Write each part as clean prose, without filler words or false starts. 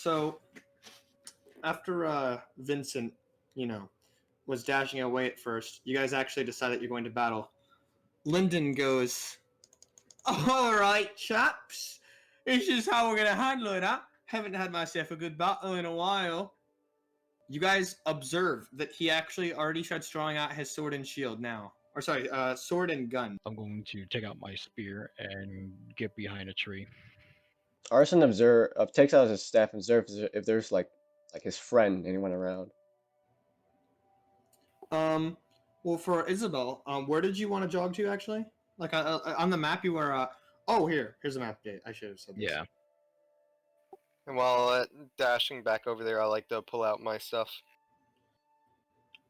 So after Vincent, you know, was dashing away at first, you guys actually decide that you're going to battle. Lindon goes, "All right, chaps, this is how we're gonna handle it, huh? Haven't had myself a good battle in a while." You guys observe that he actually already starts drawing out his sword and shield now. Or sorry, sword and gun. I'm going to take out my spear and get behind a tree. Artisan takes out his staff and observes if there's like his friend, anyone around. Well, for Isabelle, where did you want to jog to actually? Like on the map, you were. Oh, here's a map date. I should have said this. Yeah. And while dashing back over there, I like to pull out my stuff.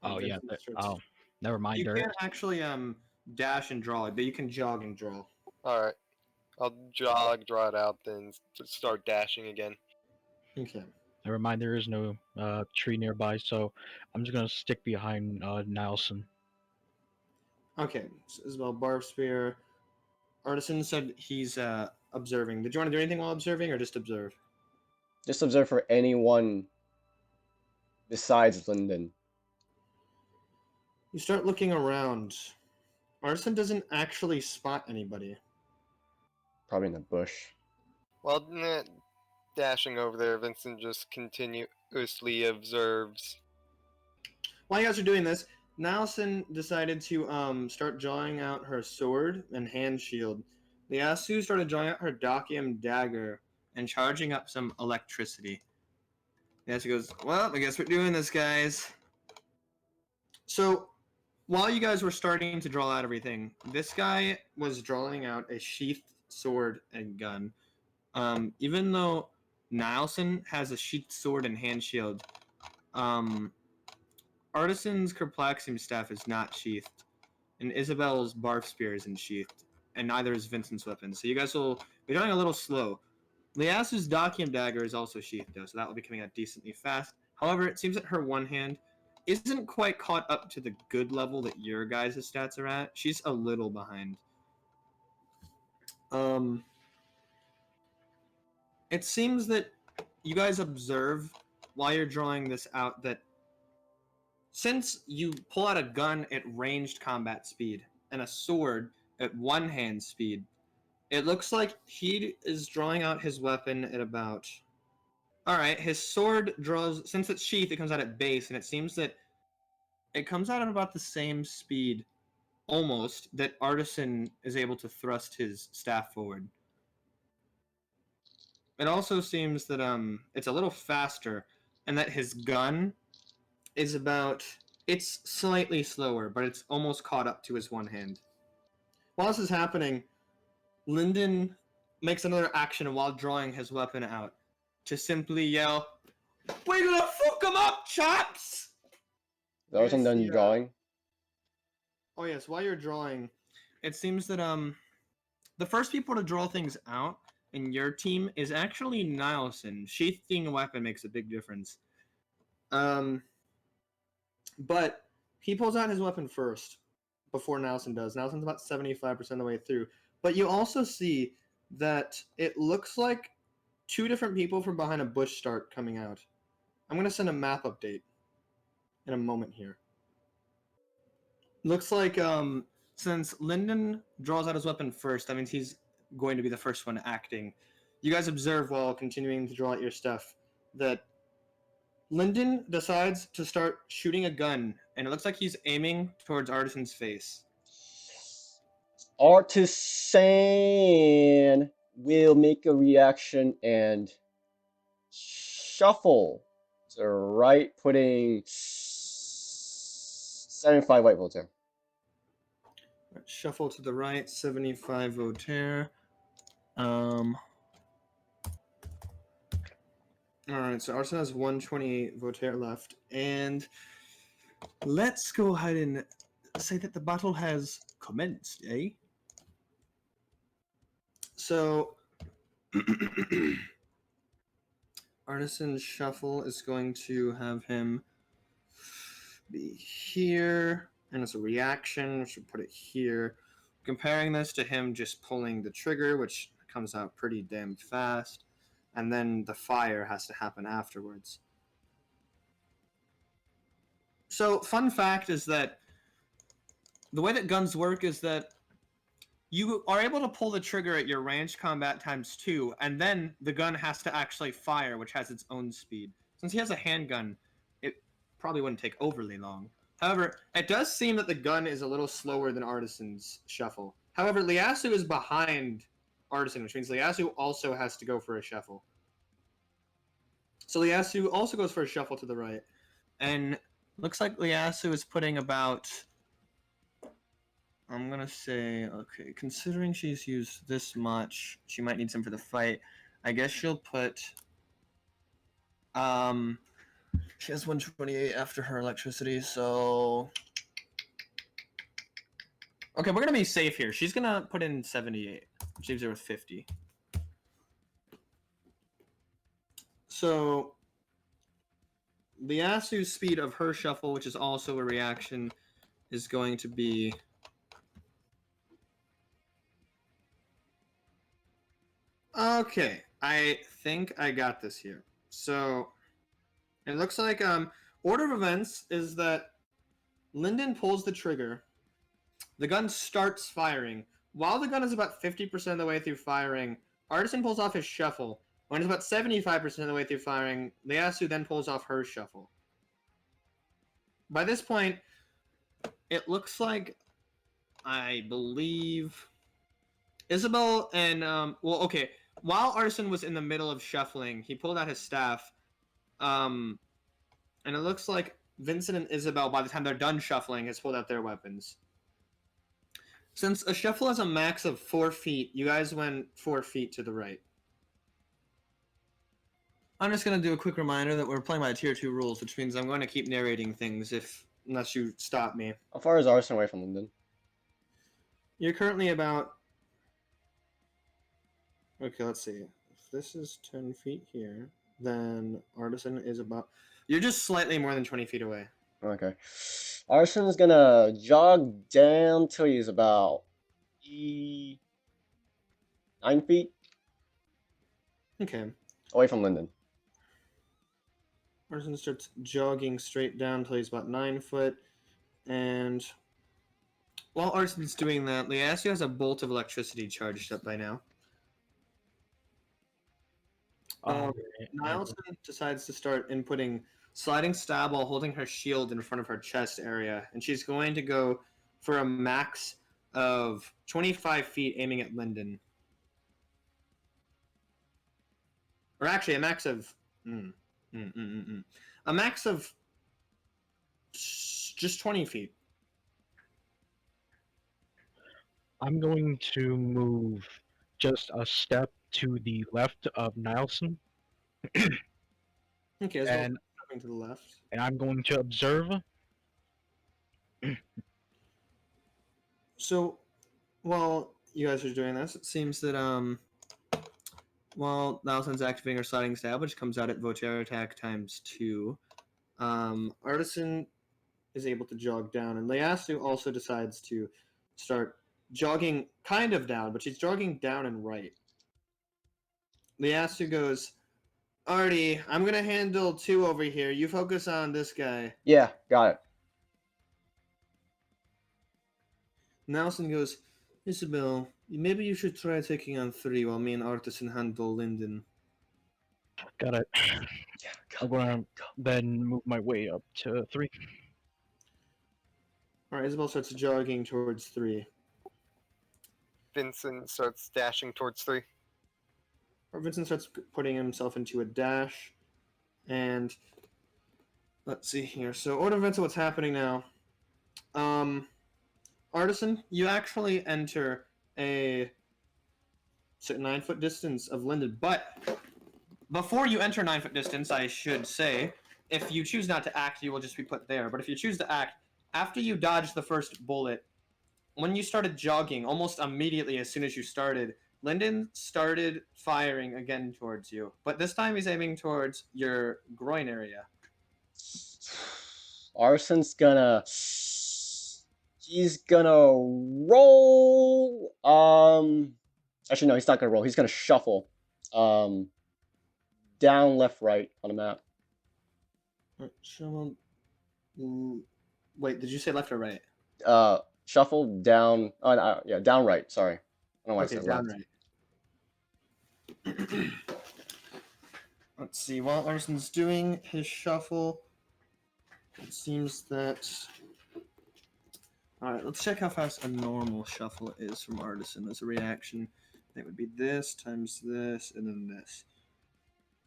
Oh yeah. Oh, never mind. You can't actually dash and draw, but you can jog and draw. All right, I'll jog, draw it out, then start dashing again. Okay. Never mind. There is no tree nearby, so I'm just gonna stick behind Nilsen. Okay. So Isabelle, barb spear. Artisan said he's observing. Did you want to do anything while observing, or just observe? Just observe for anyone besides Lindon. You start looking around. Artisan doesn't actually spot anybody. Probably in the bush. While dashing over there, Vincent just continuously observes. While you guys are doing this, Nilsen decided to start drawing out her sword and hand shield. Liasuu started drawing out her Dakium dagger and charging up some electricity. Liasuu goes, "Well, I guess we're doing this, guys." So, while you guys were starting to draw out everything, this guy was drawing out a sheathed sword and gun. Even though Nilsen has a sheathed sword and hand shield, Artisan's Kerplaxium staff is not sheathed, and Isabelle's barf spear isn't sheathed, and neither is Vincent's weapon. So you guys will be going a little slow. Liasu's Dakium dagger is also sheathed, though, so that will be coming out decently fast. However, it seems that her one hand isn't quite caught up to the good level that your guys' stats are at. She's a little behind. It seems that you guys observe while you're drawing this out that since you pull out a gun at ranged combat speed and a sword at one-hand speed, it looks like he is drawing out his weapon at about... Alright, his sword draws... Since it's sheath, it comes out at base, and it seems that it comes out at about the same speed, almost, that Artisan is able to thrust his staff forward. It also seems that it's a little faster, and that his gun is about... It's slightly slower, but it's almost caught up to his one hand. While this is happening, Lindon makes another action while drawing his weapon out to simply yell, "We're gonna fuck them up, chaps!" That wasn't done drawing? Oh yes, while you're drawing, it seems that the first people to draw things out in your team is actually Nilsen. Sheathing a weapon makes a big difference. But he pulls out his weapon first before Nilsen does. Nilsen's about 75% of the way through. But you also see that it looks like two different people from behind a bush start coming out. I'm going to send a map update in a moment here. Looks like since Lindon draws out his weapon first, that means he's going to be the first one acting. You guys observe while continuing to draw out your stuff that Lindon decides to start shooting a gun, and it looks like he's aiming towards Artisan's face. Artisan will make a reaction and shuffle to the right, putting 75 white Voltaire. Shuffle to the right, 75 Voltaire. Alright, so Artisan has 128 Voltaire left, and let's go ahead and say that the battle has commenced, eh? So, Artisan's shuffle is going to have him be here, and as a reaction, we should put it here. Comparing this to him just pulling the trigger, which comes out pretty damn fast. and then the fire has to happen afterwards. So, fun fact is that the way that guns work is that you are able to pull the trigger at your ranged combat ×2, and then the gun has to actually fire, which has its own speed. Since he has a handgun, it probably wouldn't take overly long. However, it does seem that the gun is a little slower than Artisan's shuffle. However, Liasuu is behind Artisan, which means Liasuu also has to go for a shuffle. So Liasuu also goes for a shuffle to the right. And looks like Liasuu is putting about... I'm going to say, okay, considering she's used this much, she might need some for the fight. I guess she'll put... She has 128 after her electricity, so... Okay, we're going to be safe here. She's going to put in 78, which leaves her with 50. So, Liasu's speed of her shuffle, which is also a reaction, is going to be... Okay, I think I got this here. So, it looks like order of events is that Lindon pulls the trigger. The gun starts firing. While the gun is about 50% of the way through firing, Artisan pulls off his shuffle. When it's about 75% of the way through firing, Liasuu then pulls off her shuffle. By this point, it looks like, I believe, Isabelle and, well, okay, while Artisan was in the middle of shuffling, he pulled out his staff, and it looks like Vincent and Isabelle, by the time they're done shuffling, has pulled out their weapons. Since a shuffle has a max of 4 feet, you guys went 4 feet to the right. I'm just going to do a quick reminder that we're playing by Tier 2 rules, which means I'm going to keep narrating things unless you stop me. How far is Artisan away from Lindon? You're currently about... Okay, let's see. If this is 10 feet here, then Artisan is about... You're just slightly more than 20 feet away. Okay. Artisan's gonna jog down till he's about 9 feet Okay. away from Lindon. Artisan starts jogging straight down until he's about 9 foot, and while Artisan's doing that, Liasuu has a bolt of electricity charged up by now. Nilsen decides to start inputting sliding stab while holding her shield in front of her chest area, and she's going to go for a max of 25 feet aiming at Lindon. Or actually, a max of... A max of just 20 feet. I'm going to move just a step to the left of Nilsen, Okay, as and well coming to the left. I'm going to observe. So, while you guys are doing this, it seems that while Nilsen's activating her sliding stab, which comes out at Voter attack ×2, Artisan is able to jog down, and Liasuu also decides to start jogging kind of down, but she's jogging down and right. Liasuu goes, Artie, I'm going to handle 2 over here. You focus on this guy. Yeah, got it. Nilsen goes, Isabelle, maybe you should try taking on 3 while me and Artisan handle Lindon. Got it. Yeah, I'm gonna then move my way up to 3. Alright, Isabelle starts jogging towards 3. Vincent starts dashing towards 3. Or Vincent starts putting himself into a dash. And let's see here. So, order of events of what's happening now. Artisan, you actually enter a 9-foot distance of Lindon, but before you enter 9-foot distance, I should say, if you choose not to act, you will just be put there. But if you choose to act, after you dodge the first bullet, when you started jogging, almost immediately as soon as you started, Lindon started firing again towards you. But this time he's aiming towards your groin area. Artisan's gonna... He's gonna roll... Actually, no, he's not gonna roll. He's gonna shuffle. down, left, right on the map. Shuffle. Wait, did you say left or right? Shuffle down. Oh, no, yeah, down, right. Sorry, I don't know why I Okay, said down left. right. Let's see. While Artison's doing his shuffle, it seems that. Alright, let's check how fast a normal shuffle is from Artisan as a reaction. It would be this times this and then this.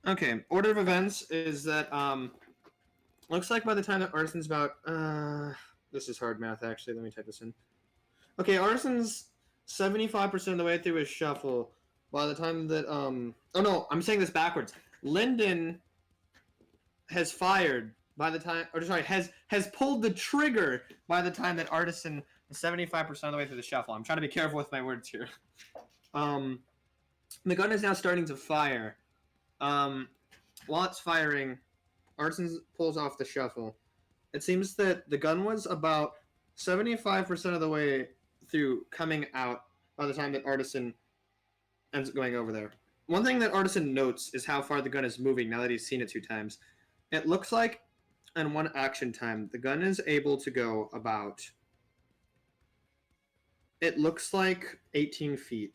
Okay, order of events is that looks like by the time that Artisan's about this is hard math actually, let me type this in. Okay, Artisan's 75% of the way through his shuffle by the time that oh no, I'm saying this backwards. Lindon has fired by the time, or sorry, has pulled the trigger by the time that Artisan is 75% of the way through the shuffle. I'm trying to be careful with my words here. The gun is now starting to fire. While it's firing, Artisan pulls off the shuffle. It seems that the gun was about 75% of the way through coming out by the time that Artisan ends up going over there. One thing that Artisan notes is how far the gun is moving now that he's seen it 2 times. It looks like in one action time, the gun is able to go about, it looks like 18 feet.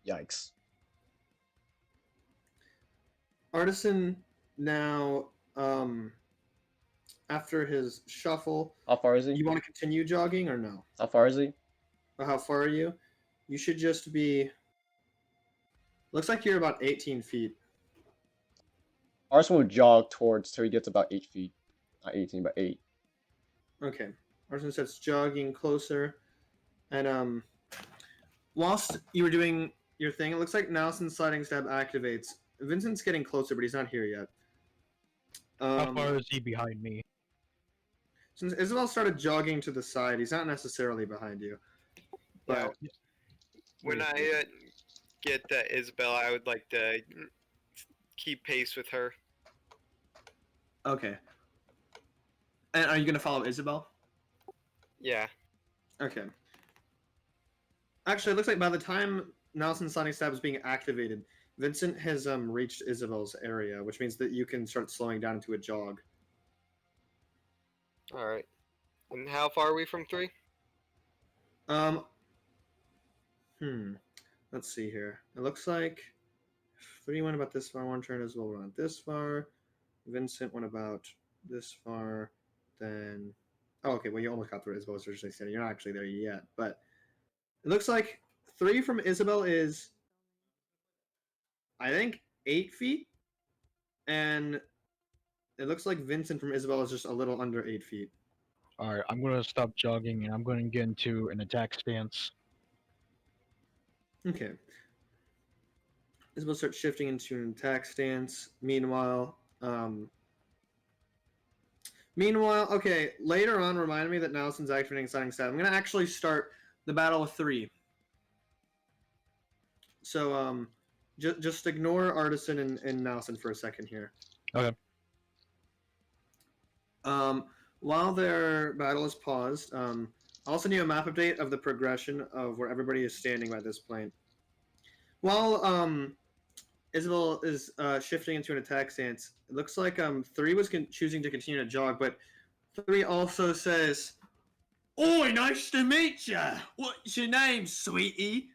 Yikes. Artisan now, after his shuffle, How far is he? you want to continue jogging or no? How far is he? Or how far are you? You should just be, looks like you're about 18 feet. Arson will jog towards till he gets about 8 feet. Not 18, but 8. Okay. Artisan starts jogging closer. And whilst you were doing your thing, it looks like Nilsen's sliding stab activates. Vincent's getting closer, but he's not here yet. How far is he behind me? Since Isabelle started jogging to the side, he's not necessarily behind you. But When I get Isabelle, I would like to keep pace with her. okay. And are you gonna follow Isabelle? Yeah. Okay. Actually, it looks like by the time Nelson's sliding stab is being activated, Vincent has reached Isabelle's area, which means that you can start slowing down into a jog. All right. And how far are we from 3? Let's see here. It looks like 3 went about this far, 1 turn as well went this far. Vincent went about this far. Then, oh, okay. Well, you almost got through Isabelle's originally standing. You're not actually there yet, but it looks like 3 from Isabelle is, I think, 8 feet, and it looks like Vincent from Isabelle is just a little under 8 feet. Alright, I'm gonna stop jogging and I'm gonna get into an attack stance. Okay. Isabelle starts shifting into an attack stance. Meanwhile, okay, later on, remind me that Nelson's activating sliding stab. I'm going to actually start the battle with 3. So, just ignore Artisan and Nelson for a second here. Okay. While their battle is paused, I'll send you a map update of the progression of where everybody is standing by this point. While Isabelle is shifting into an attack stance, it looks like 3 was choosing to continue to jog, but 3 also says, "Oi, nice to meet ya. What's your name, sweetie?"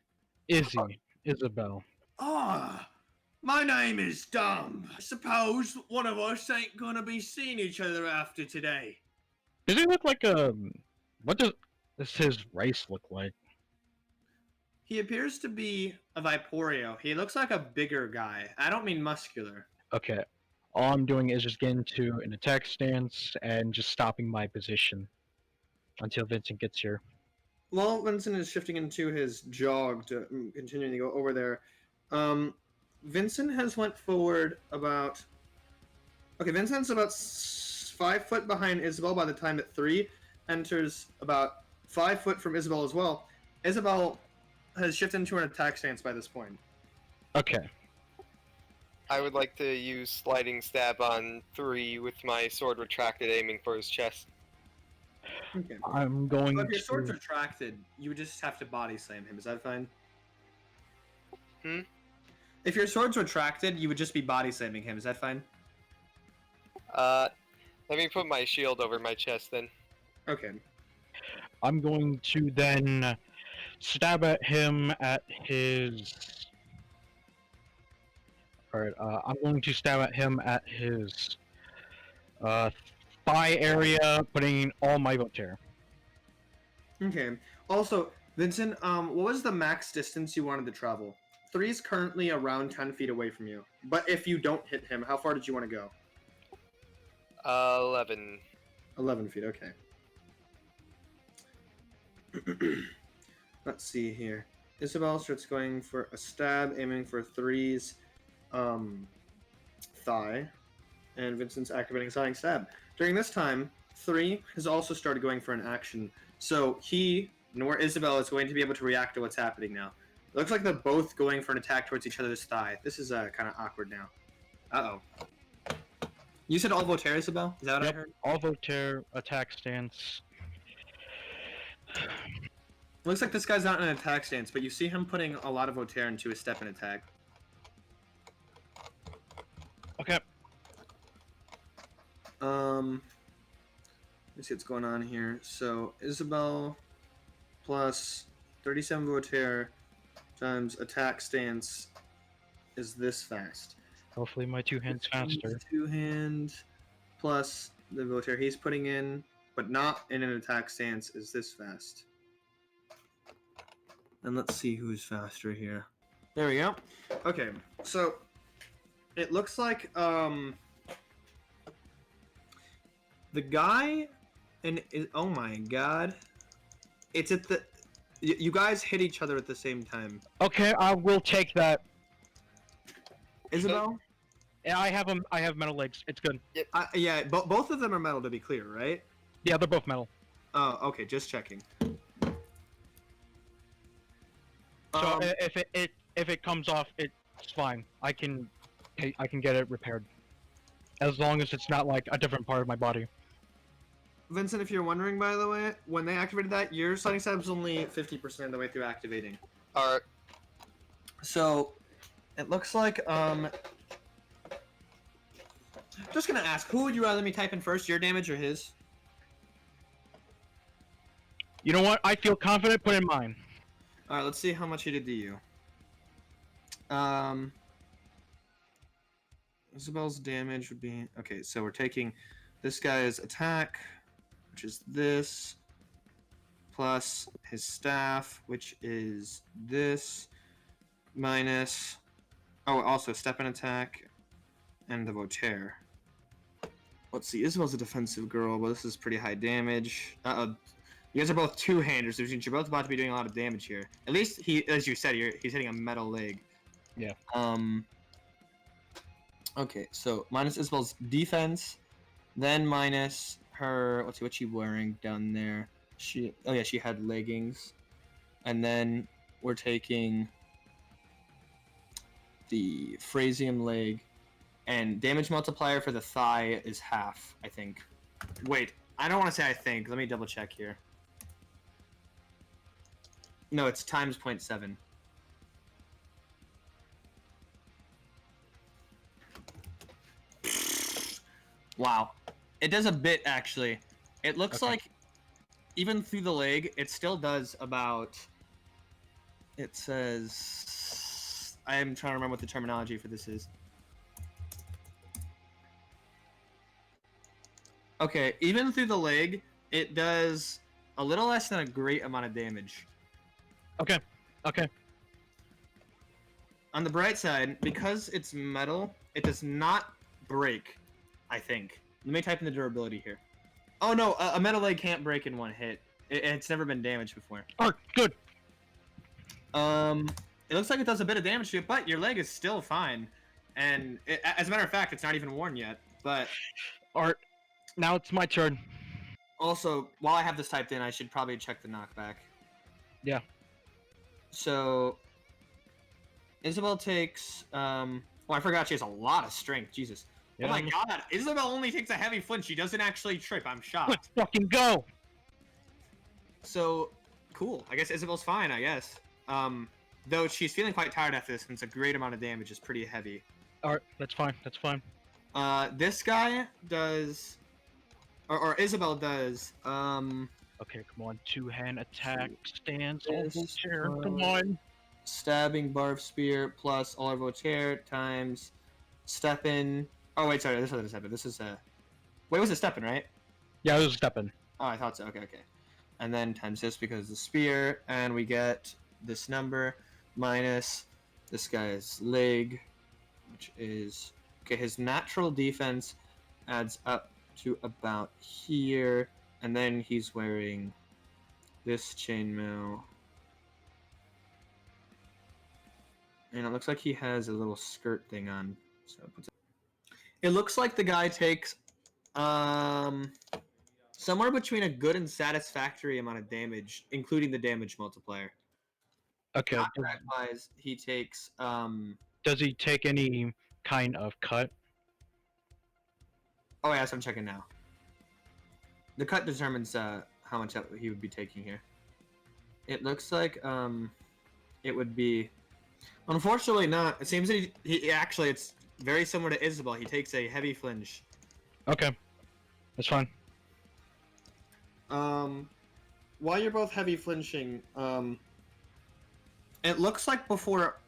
Isabelle. Ah, my name is Dumb. I suppose one of us ain't gonna be seeing each other after today. Does he look like a... What does his race look like? He appears to be a Viporio. He looks like a bigger guy. I don't mean muscular. Okay. All I'm doing is just getting to an attack stance and just stopping my position until Vincent gets here. While Vincent is shifting into his jog to continuing to go over there, Vincent has went forward about... Okay, Vincent's about 5 foot behind Isabelle by the time that 3 enters about 5 foot from Isabelle as well. Isabelle has shifted into an attack stance by this point. Okay. I would like to use sliding stab on 3 with my sword retracted, aiming for his chest. Okay. I'm going But if your to... sword's retracted, you would just have to body slam him. Is that fine? If your sword's retracted, you would just be body slamming him. Is that fine? Let me put my shield over my chest then. Okay. I'm going to then stab at him at his. Alright, I'm going to stab at him at his thigh area, putting all my voter. Okay. Also, Vincent, what was the max distance you wanted to travel? 3 is currently around 10 feet away from you. But if you don't hit him, how far did you want to go? 11. 11 feet, okay. Let's see here. Isabelle starts going for a stab, aiming for 3's thigh. And Vincent's activating Sonic Stab. During this time, 3 has also started going for an action. So he, nor Isabelle, is going to be able to react to what's happening now. It looks like they're both going for an attack towards each other's thigh. This is kind of awkward now. Uh-oh. You said all Voltaire, Isabelle? Is that what I heard? All voter, attack stance. Looks like this guy's not in an attack stance, but you see him putting a lot of Voltaire into his step and attack. Okay. Let's see what's going on here. So, Isabelle plus 37 Voltaire times attack stance is this fast. Hopefully my 2 hands faster. 2 hands plus the Voltaire he's putting in, but not in an attack stance, is this fast. And let's see who's faster here. There we go. Okay, so it looks like the guy oh my god, it's at the you guys hit each other at the same time. Okay, I will take that. Isabelle? Yeah, I have metal legs. It's good. Yeah, both of them are metal to be clear, right? Yeah, they're both metal. Oh, okay, just checking. So if it comes off, it's fine. I can get it repaired, as long as it's not like a different part of my body. Vincent, if you're wondering, by the way, when they activated that, your sliding stab is only 50% of the way through activating. Alright. So, it looks like, just gonna ask, who would you rather me type in first, your damage or his? You know what? I feel confident. Put in mine. Alright, let's see how much he did to you. Isabelle's damage would be... Okay, so we're taking this guy's attack, which is this, plus his staff, which is this, minus... Oh, also step and attack, and the Voltaire. Let's see, Isabelle's a defensive girl, but this is pretty high damage. You guys are both two-handers, which means you're both about to be doing a lot of damage here. At least, as you said, he's hitting a metal leg. Yeah. Okay, so minus Isabelle's defense, then minus her... Let's see, what's she wearing down there? Oh yeah, she had leggings. And then we're taking the Faabbhiim leg, and damage multiplier for the thigh is half, I think. Wait, I don't want to say I think. Let me double check here. No, it's times 0.7. Wow. It does a bit, actually. It looks like, even through the leg, it still does about... It says... I am trying to remember what the terminology for this is. Okay, even through the leg, it does a little less than a great amount of damage. Okay. Okay. On the bright side, because it's metal, it does not break, I think. Let me type in the durability here. Oh no, a metal leg can't break in one hit. It's never been damaged before. Alright, good. It looks like it does a bit of damage to it, but your leg is still fine. And as a matter of fact, it's not even worn yet. But Alright, now it's my turn. Also, while I have this typed in, I should probably check the knockback. Yeah. So, Isabelle takes... Oh, I forgot she has a lot of strength. Jesus. Yeah, Oh my god, Isabelle only takes a heavy flinch. She doesn't actually trip. I'm shocked. Let's fucking go! So, cool. I guess Isabelle's fine, I guess. Though she's feeling quite tired after this, since a great amount of damage is pretty heavy. Alright, that's fine. That's fine. This guy does, or Isabelle does. Okay, come on. Two-hand attack stance. This, Oh, chair. Come on. Stabbing barb spear plus all over chair times step in. Oh wait, sorry, this wasn't a step in. This is a. Wait, was it step in, right? Yeah, this is stepping. Oh, I thought so. Okay. And then times this because the spear, and we get this number minus this guy's leg, which is okay. His natural defense adds up to about here, and then he's wearing this chainmail, and it looks like he has a little skirt thing on. So it looks like the guy takes somewhere between a good and satisfactory amount of damage, including the damage multiplier. Okay. Wise, he takes Does he take any kind of cut? Oh yeah, so I'm checking now. The cut determines how much he would be taking here. It looks like it would be, unfortunately not. It seems that he actually, it's very similar to Isabelle. He takes a heavy flinch. Okay, that's fine. While you're both heavy flinching, it looks like before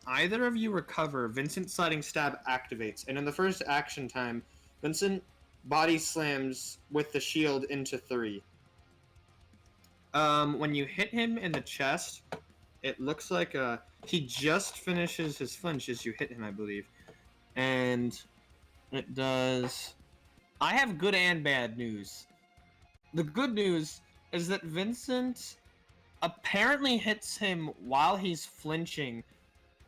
either of you recover, Vincent's sliding stab activates, and in the first action time, Vincent body slams with the shield into 3. When you hit him in the chest, it looks like he just finishes his flinch as you hit him, I believe. And it does... I have good and bad news. The good news is that Vincent apparently hits him while he's flinching,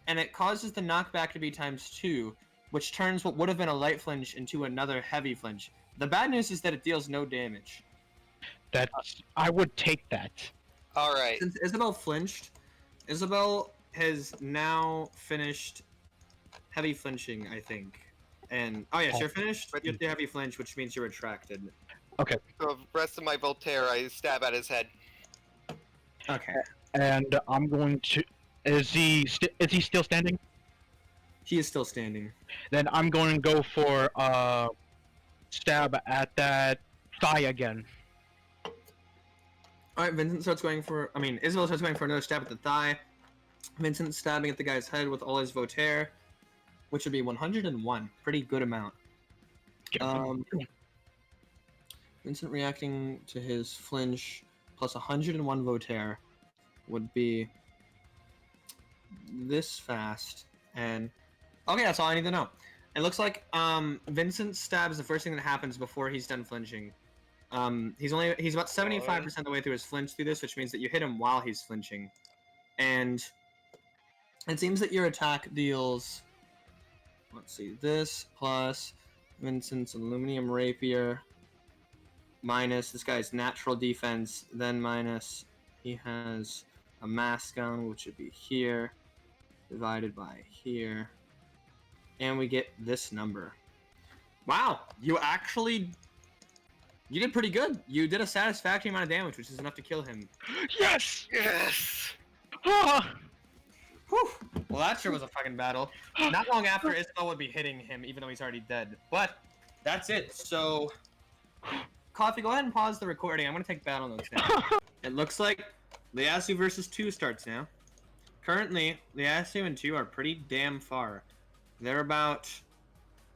and it causes the knockback to be ×2, which turns what would have been a light flinch into another heavy flinch. The bad news is that it deals no damage. I would take that. Alright. Since Isabelle flinched, Isabelle has now finished heavy flinching, I think. And, oh yes, you're finished. You have the heavy flinch, which means you're retracted. Okay. So the rest of my Voltaire, I stab at his head. Okay. And I'm going to... Is he still standing? He is still standing. Then I'm going to go for stab at that thigh again. Alright, Vincent starts going for... Isabelle starts going for another stab at the thigh. Vincent's stabbing at the guy's head with all his Voltaire, which would be 101. Pretty good amount. Vincent reacting to his flinch plus 101 Voltaire would be this fast. And okay, that's all I need to know. It looks like Vincent stabs the first thing that happens before he's done flinching. He's about 75% of the way through his flinch through this, which means that you hit him while he's flinching. And it seems that your attack deals, let's see, this plus Vincent's aluminum rapier minus this guy's natural defense, then minus he has a mask on, which would be here, divided by here, and we get this number. Wow, you did pretty good. You did a satisfactory amount of damage, which is enough to kill him. Yes! Yes! Ah! Whew. Well, that sure was a fucking battle. Not long after, Isabelle would be hitting him, even though he's already dead. But that's it. So, Coffee, go ahead and pause the recording. I'm gonna take battle notes now. It looks like Liasuu versus 2 starts now. Currently, Liasuu and 2 are pretty damn far. They're about,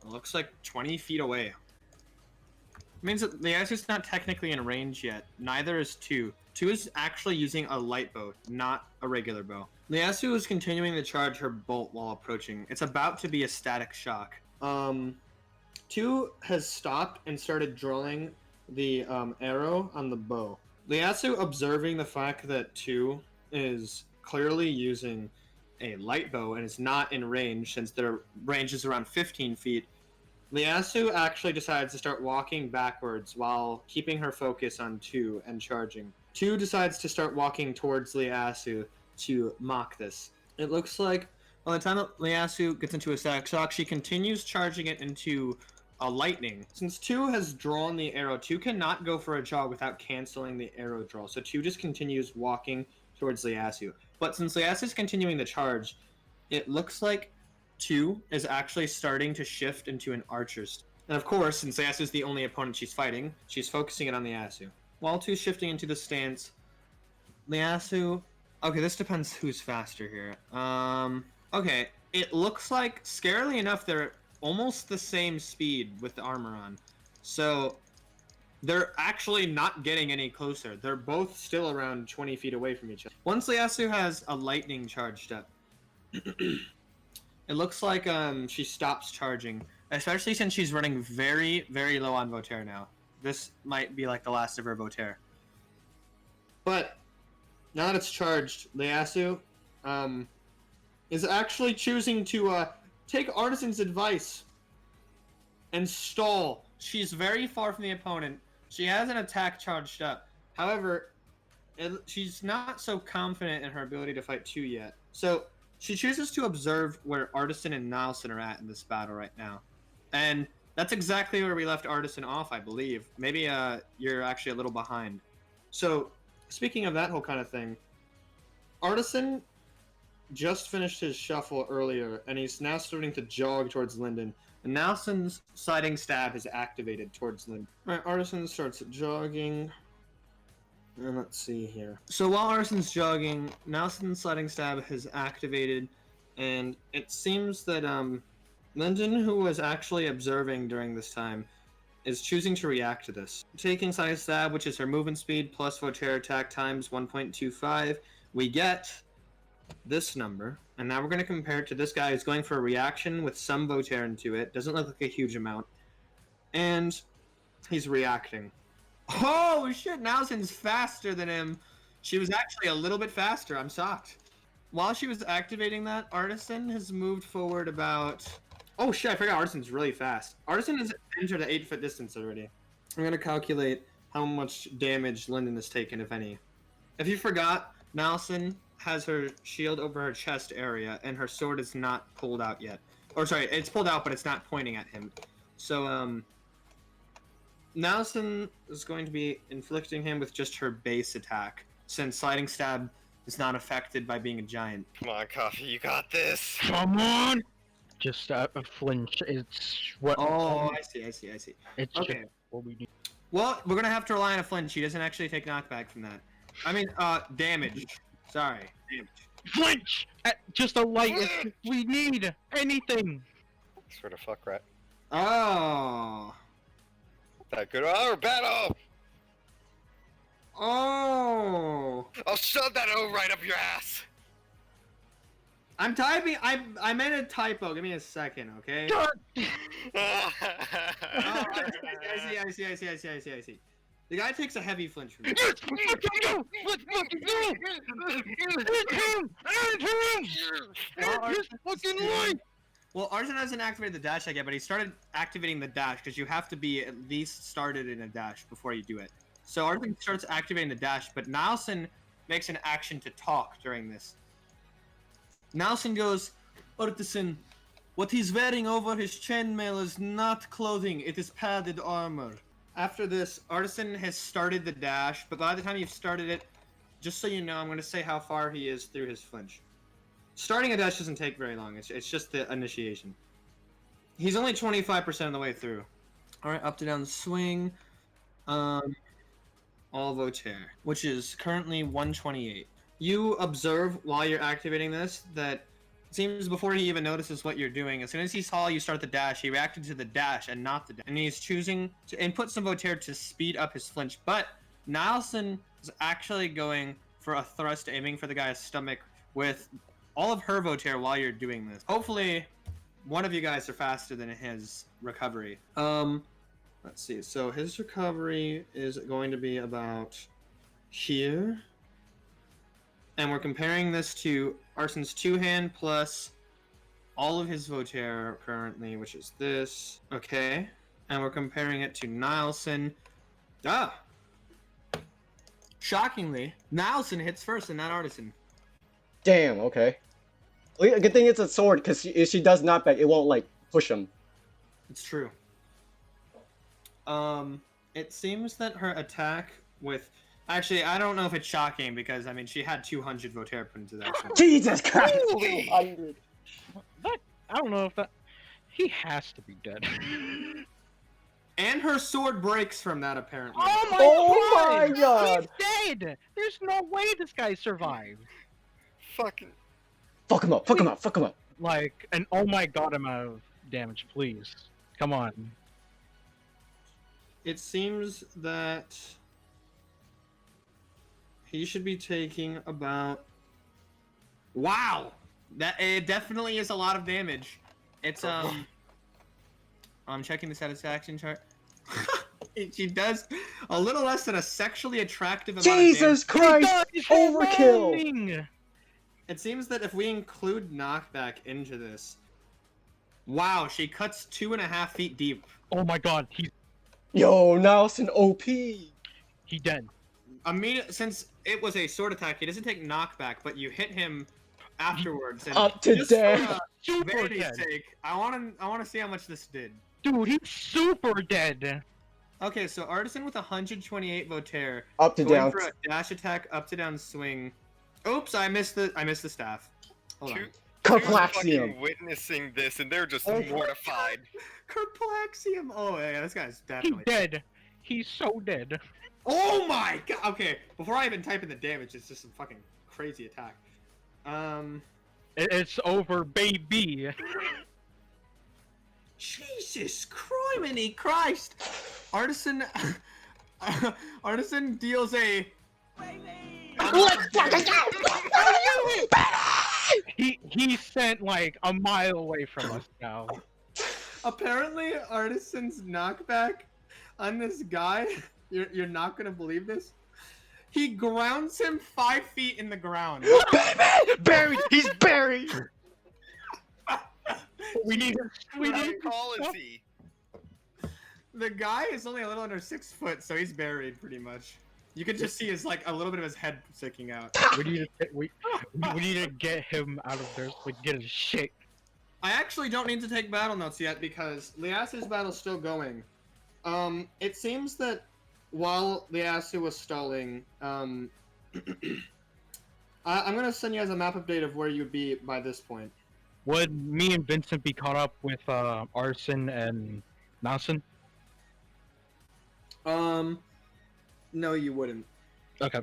it looks like 20 feet away. It means that Liasu's not technically in range yet. Neither is 2. 2 is actually using a light bow, not a regular bow. Liasuu is continuing to charge her bolt while approaching. It's about to be a static shock. 2 has stopped and started drawing the arrow on the bow. Liasuu, observing the fact that 2 is clearly using a light bow and is not in range, since their range is around 15 feet, Liasuu actually decides to start walking backwards while keeping her focus on 2 and charging. 2 decides to start walking towards Liasuu to mock this. It looks like by the time that Liasuu gets into a static shock, she continues charging it into a lightning. Since 2 has drawn the arrow, 2 cannot go for a jog without canceling the arrow draw. So 2 just continues walking towards Liasuu. But since Liasu's continuing the charge, it looks like 2 is actually starting to shift into an archer's. And of course, since Liasu's the only opponent she's fighting, she's focusing it on Liasuu. While 2's shifting into the stance, Liasuu... Okay, this depends who's faster here. Okay, it looks like, scarily enough, they're almost the same speed with the armor on. So, they're actually not getting any closer. They're both still around 20 feet away from each other. Once Liasuu has a lightning charged up, it looks like she stops charging, especially since she's running very, very low on Votaire now. This might be like the last of her Votaire. But now that it's charged, Liasuu is actually choosing to take Artisan's advice and stall. She's very far from the opponent. She has an attack charged up. However, she's not so confident in her ability to fight 2 yet. So she chooses to observe where Artisan and Nilsen are at in this battle right now. And that's exactly where we left Artisan off, I believe. Maybe you're actually a little behind. So, speaking of that whole kind of thing, Artisan just finished his shuffle earlier, and he's now starting to jog towards Lindon. And Nilsen's sliding stab is activated towards Lindon. Alright, Artisan starts jogging. And let's see here. So while Artisan's jogging, Nilsen's sliding stab has activated, and it seems that Lindon, who was actually observing during this time, is choosing to react to this. Taking sliding stab, which is her movement speed plus Votaire attack times 1.25, we get this number, and now we're going to compare it to this guy who's going for a reaction with some Votaire into it. Doesn't look like a huge amount. And he's reacting. Oh shit, Nilsen's faster than him. She was actually a little bit faster, I'm shocked. While she was activating that, Artisan has moved forward about... Oh shit, I forgot Artisan's really fast. Artisan has entered an 8-foot distance already. I'm going to calculate how much damage Lindon has taken, if any. If you forgot, Nilsen has her shield over her chest area, and her sword is not pulled out yet. Or sorry, it's pulled out, but it's not pointing at him. So, Nilsen is going to be inflicting him with just her base attack, since sliding stab is not affected by being a giant. Come on, Coffee, you got this. Come on! Just a flinch. It's what. Oh, I see. It's okay. Just what we need. Well, we're gonna have to rely on a flinch. He doesn't actually take knockback from that. I mean, damage. Sorry, damage. Flinch! Just a light. If we need anything. Sort of fuck rat. Oh. That good or battle? Oh. I'll shove that O right up your ass. I'm typing. I made a typo. Give me a second, okay? Oh, I see. The guy takes a heavy flinch from me. Let's fucking go! Well, Artisan hasn't activated the dash yet, but he started activating the dash because you have to be at least started in a dash before you do it. So Artisan starts activating the dash, but Nilsen makes an action to talk during this. Nilsen goes, Artisan, what he's wearing over his chainmail is not clothing, it is padded armor. After this, Artisan has started the dash, but by the time you've started it, just so you know, I'm going to say how far he is through his flinch. Starting a dash doesn't take very long, it's just the initiation. He's only 25% of the way through. Alright, up to down swing. All Votaire, which is currently 128. You observe while you're activating this that it seems before he even notices what you're doing, as soon as he saw you start the dash, he reacted to the dash and not the dash. And he's choosing to input some Votaire to speed up his flinch, but Nilsen is actually going for a thrust, aiming for the guy's stomach with all of her Votaire while you're doing this. Hopefully, one of you guys are faster than his recovery. Let's see. So his recovery is going to be about here. And we're comparing this to Artisan's 2-hand plus all of his Votaire currently, which is this. Okay. And we're comparing it to Nilsen. Shockingly, Nilsen hits first and not Artisan. Damn, okay. Well, good thing it's a sword, because if she does knockback, it won't, like, push him. It's true. It seems that her attack with Actually, I don't know if it's shocking because I mean she had 200 Voltaire put into that. So. Jesus Christ! Holy. 200. That, I don't know if that. He has to be dead. And her sword breaks from that apparently. Oh my God! He's dead! There's no way this guy survived. Fucking. Fuck him up! Fuck him up! Fuck him up! Like, an oh my god amount of damage, please. Come on. It seems that he should be taking about. Wow, that it definitely is a lot of damage. It's I'm checking the satisfaction chart. She does a little less than a sexually attractive amount Jesus of damage. Christ! He's Overkill! running! It seems that if we include knockback into this, wow, she cuts 2.5 feet deep. Oh my god, he's Yo, Nilsen OP! he dead. Since it was a sword attack, he doesn't take knockback, but you hit him afterwards. And Up to just death. For Super vanity's dead. sake, I want to see how much this did. Dude, he's super dead. Okay, so Artisan with 128 Voltaire, Up to going down. for a dash attack, up to down swing. Oops, I missed the staff. Hold on. Kerplaxium! Fucking witnessing this, and they're just Oh. mortified. Kerplaxium. Oh yeah, this guy's He's definitely dead. He's so dead. Oh my god! Okay, before I even type in the damage, it's just some fucking crazy attack. It's over, baby. Jesus criminy Christ! Artisan... Artisan deals a... Let's fucking go! He sent like a mile away from us now. Apparently, Artisan's knockback on this guy, you're not gonna believe this, he grounds him 5 feet in the ground. Baby! Buried! He's buried! We need How tall is he? The guy is only a little under 6 foot, so he's buried pretty much. You can just see his like a little bit of his head sticking out. we need to get him out of there. Like get his shit. I actually don't need to take battle notes yet because Liasu's battle's still going. It seems that while Liasuu was stalling, I'm gonna send you guys a map update of where you'd be by this point. Would me and Vincent be caught up with Artisan and Nilsen? No, you wouldn't. Okay.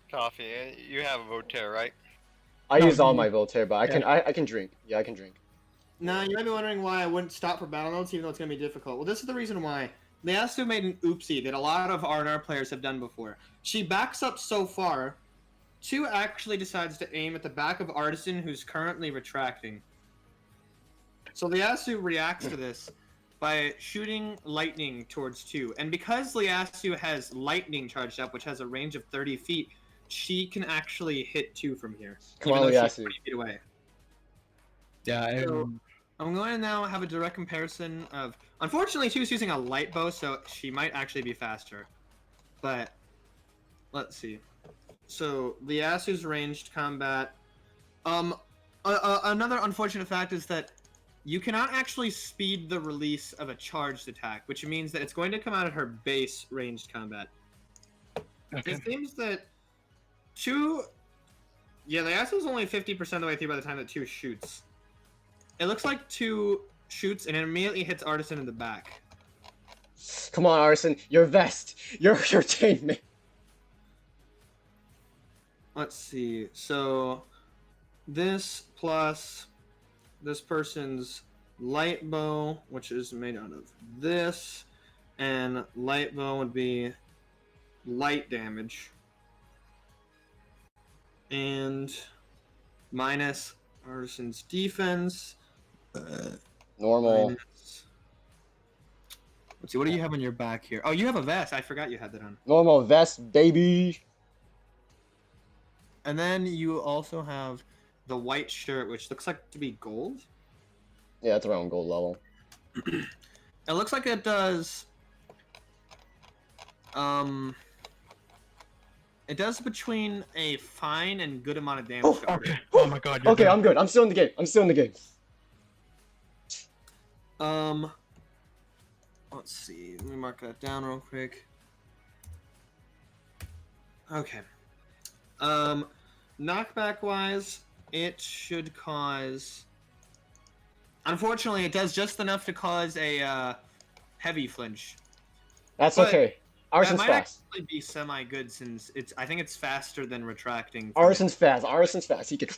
Coffee, you have a Voltaire, right? I No, use all you- my Voltaire, but I can drink. Yeah, I can drink. Now, you might be wondering why I wouldn't stop for battle notes, even though it's going to be difficult. Well, this is the reason why. Liasuu made an oopsie that a lot of R&R players have done before. She backs up so far, 2 actually decides to aim at the back of Artisan, who's currently retracting. So Liasuu reacts to this by shooting lightning towards 2. And because Liasuu has lightning charged up, which has a range of 30 feet, she can actually hit 2 from here. Come on, even though she's Liasuu. 20 feet away. Yeah. So, I'm going to now have a direct comparison of... Unfortunately, she was using a light bow, so she might actually be faster. But, let's see. So, Liasu's ranged combat... another unfortunate fact is that you cannot actually speed the release of a charged attack, which means that it's going to come out of her base ranged combat. Okay. It seems that 2... Yeah, Liasu's only 50% of the way through by the time that 2 shoots. It looks like 2 shoots and it immediately hits Artisan in the back. Come on, Artisan. Your vest. Your chainmail. Let's see. So, this plus this person's light bow, which is made out of this, and light bow would be light damage. And minus Artisan's defense. Normal. Minus... Let's see, what do you have on your back here? Oh, you have a vest. I forgot you had that on. Normal vest, baby. And then you also have the white shirt, which looks like to be gold. Yeah, that's around gold level. It looks like it does... It does between a fine and good amount of damage. Oh, to Artisan. Okay. Oh my god. You're Okay, dead. I'm good. I'm still in the game. I'm still in the game. Let's see. Let me mark that down real quick. Okay. Knockback wise, it should cause. Unfortunately, it does just enough to cause a heavy flinch. That's But okay. that Arsen's might fast. actually be semi-good since it's. I think it's faster than retracting. Arsen's fast. Arsen's fast. He can.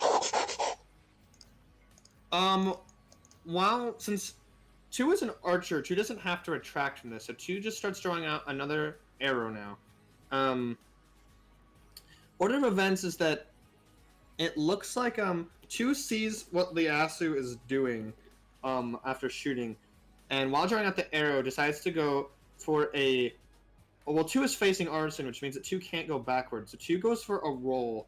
While since 2 is an archer, 2 doesn't have to retract from this, so 2 just starts throwing out another arrow now. Order of events is that it looks like 2 sees what Liasuu is doing after shooting, and while drawing out the arrow, decides to go for a. Well, 2 is facing Artisan, which means that 2 can't go backwards. So 2 goes for a roll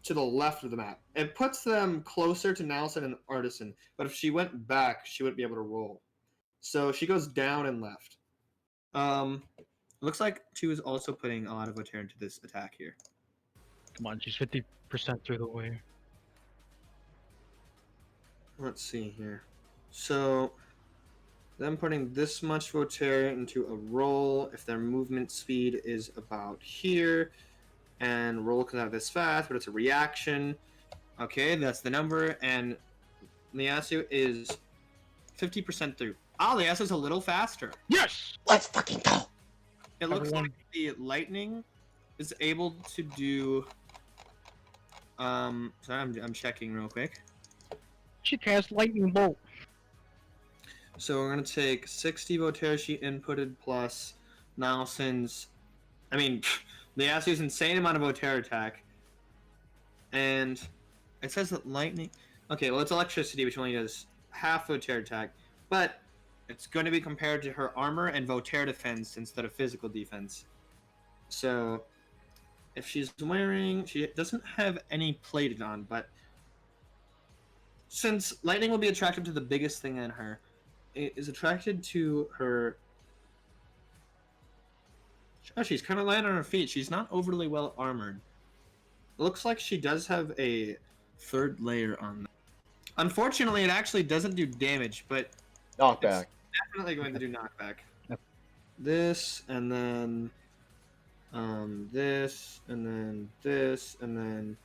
to the left of the map. It puts them closer to Nilsen and Artisan, but if she went back, she wouldn't be able to roll. So she goes down and left. Looks like 2 is also putting a lot of Voter into this attack here. Come on, she's 50% through the way. Let's see here. So them putting this much Voter into a roll, if their movement speed is about here, and roll comes out this fast, but it's a reaction. Okay, that's the number, and Liasuu is 50% through. Ah, Liasu's a little faster. Yes! Let's fucking go. It looks Everyone- like the lightning is able to do. Sorry, I'm checking real quick. She casts lightning bolt. So we're gonna take 60 Voter she inputted plus Nilsen's. I mean, Liasu's insane amount of Voter attack, and it says that lightning. Okay, well it's electricity, which only does half Voter attack, but it's going to be compared to her armor and Voter defense instead of physical defense. So if she's wearing, she doesn't have any plated on, but since lightning will be attracted to the biggest thing in her, it is attracted to her. Oh, she's kind of light on her feet. She's not overly well armored. Looks like she does have a 3rd layer on that. Unfortunately, it actually doesn't do damage, but Knockback. it's definitely going to do knockback. Yep. This, and then this, and then this, and then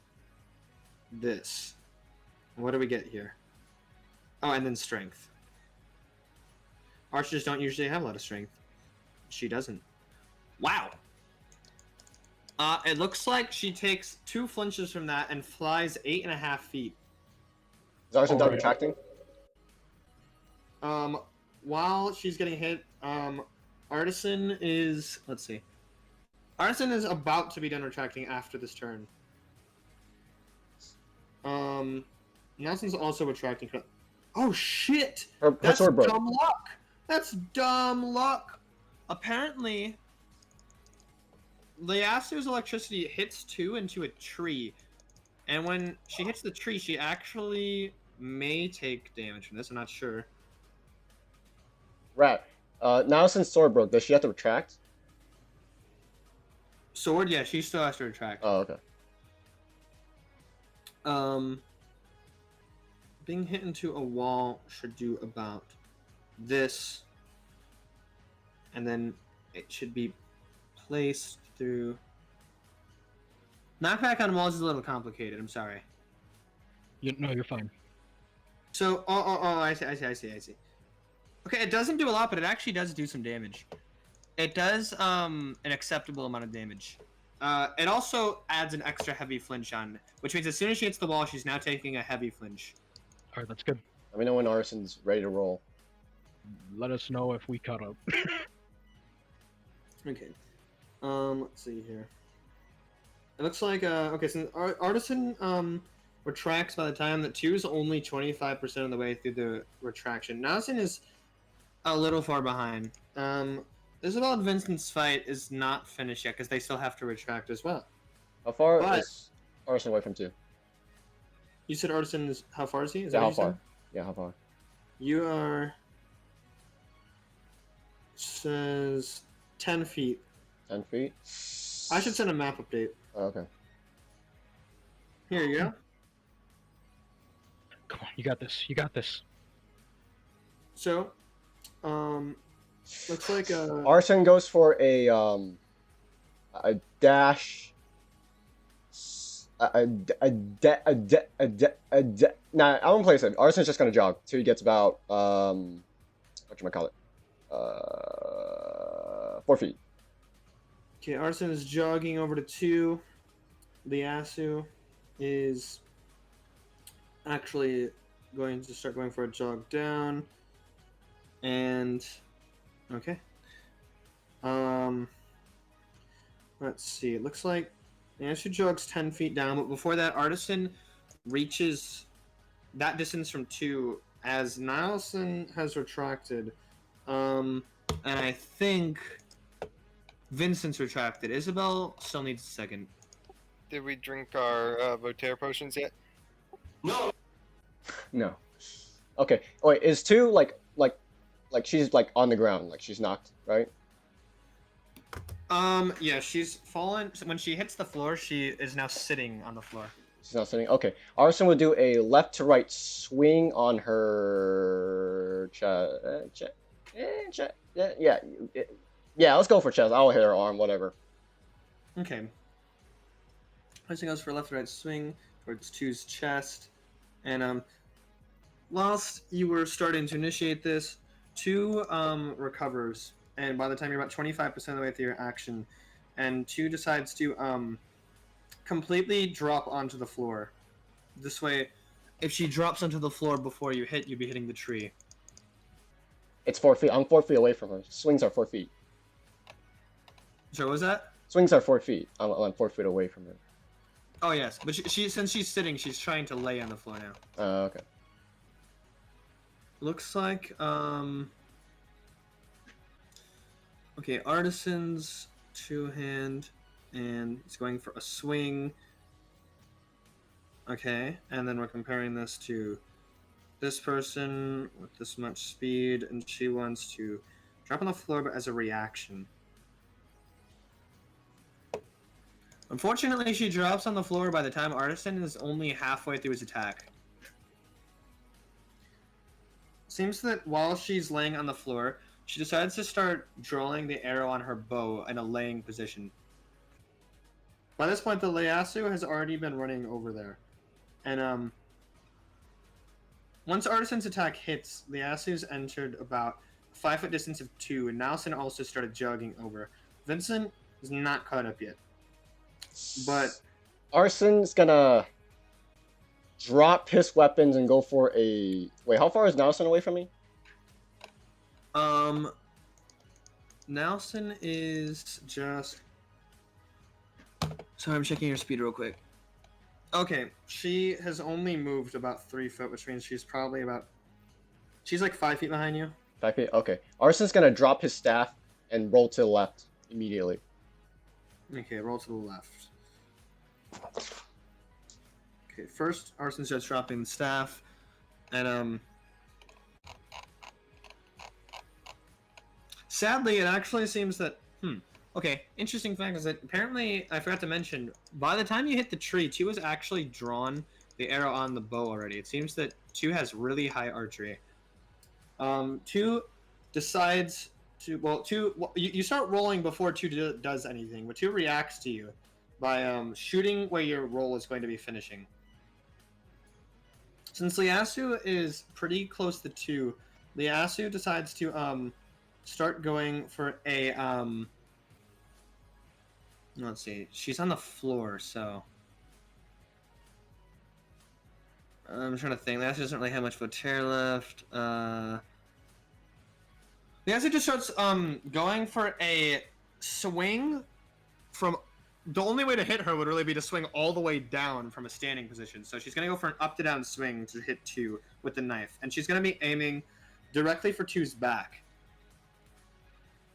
this. What do we get here? Oh, and then strength. Archers don't usually have a lot of strength. She doesn't. Wow. It looks like she takes 2 flinches from that and flies 8.5 feet. Is Arsen done Alright. retracting? While she's getting hit, Artisan is. Let's see. Artisan is about to be done retracting after this turn. Nelson's also retracting. Oh shit! Her That's sword broke. dumb luck. That's dumb luck. Apparently, Liasu's electricity hits 2 into a tree, and when she hits the tree, she actually may take damage from this. I'm not sure. Rat. Nilsen's sword broke. Does she have to retract? Sword, yeah, she still has to retract. Oh, okay. Being hit into a wall should do about this, and then it should be placed through. Knockback on walls is a little complicated. I'm sorry. No, you're fine. So, I see. Okay, it doesn't do a lot, but it actually does do some damage. It does an acceptable amount of damage. It also adds an extra heavy flinch on, which means as soon as she hits the wall, she's now taking a heavy flinch. Alright, that's good. Let me know when Arsen's ready to roll. Let us know if we cut up. Okay. Let's see here. It looks like okay, so Artisan retracts by the time that 2 is only 25% of the way through the retraction. Nilsen is a little far behind. Isabelle and Vincent's fight is not finished yet because they still have to retract as well. How far But- is Arsen away from 2? You said Artisan is how far is he? Is Yeah, that how what you said? far? Yeah, how far? You are says 10 feet. 10 feet? I should send a map update. Oh, okay. Here you go. Come on, you got this. You got this. So, looks like Arsen goes for a a dash. Nah, I won't play it. Artisan's just gonna jog till he gets about whatchamacallit, 4 feet. Okay, Artisan is jogging over to 2. Liasuu is actually going to start going for a jog down. And okay. Let's see. It looks like Liasuu jogs 10 feet down, but before that, Artisan reaches that distance from 2 as Nilsen has retracted. And I think Vincent's retracted. Isabelle still needs a second. Did we drink our Voltaire potions yet? No. Okay. Oh, wait, is 2 like she's like on the ground, like she's knocked, right? Yeah, she's fallen. When she hits the floor, she is now sitting on the floor. She's not sitting. Okay. Artisan will do a left to right swing on her chest. Yeah, let's go for chest. I'll hit her arm, whatever. Okay. Artisan goes for a left to right swing towards 2's chest. And, whilst you were starting to initiate this, 2, recovers. And by the time you're about 25% of the way through your action, and 2 decides to, completely drop onto the floor. This way, if she drops onto the floor before you hit, you'd be hitting the tree. It's 4 feet. I'm 4 feet away from her. Swings are 4 feet. So what was that? Swings are 4 feet. I'm 4 feet away from her. Oh, yes. But she since she's sitting, she's trying to lay on the floor now. Okay. Looks like, okay, Artisan's 2-hand, and it's going for a swing. Okay, and then we're comparing this to this person with this much speed, and she wants to drop on the floor, but as a reaction. Unfortunately, she drops on the floor by the time Artisan is only halfway through his attack. Seems that while she's laying on the floor, she decides to start drawing the arrow on her bow in a laying position. By this point, the Liasuu has already been running over there. And, once Artisan's attack hits, Liasu's entered about a 5-foot distance of 2, and Nilsen also started jogging over. Vincent is not caught up yet. But Artisan's gonna drop his weapons and go for a... Wait, how far is Nilsen away from me? Nilsen is just... Sorry, I'm checking your speed real quick. Okay, she has only moved about 3 foot, which means she's probably about... She's like 5 feet behind you. 5 feet? Okay. Artisan's gonna drop his staff and roll to the left immediately. Okay, roll to the left. Okay, first, Artisan's just dropping the staff, and, sadly, it actually seems that, okay, interesting fact is that apparently, I forgot to mention, by the time you hit the tree, 2 has actually drawn the arrow on the bow already. It seems that 2 has really high archery. 2 decides to, well, 2, you start rolling before 2 does anything, but 2 reacts to you by shooting where your roll is going to be finishing. Since Liasuu is pretty close to 2, Liasuu decides to start going for a let's see, she's on the floor, so I'm trying to think. Liasuu doesn't really have much Voltaire left. Liasuu just starts going for a swing from... The only way to hit her would really be to swing all the way down from a standing position. So she's going to go for an up to down swing to hit 2 with the knife. And she's going to be aiming directly for 2's back.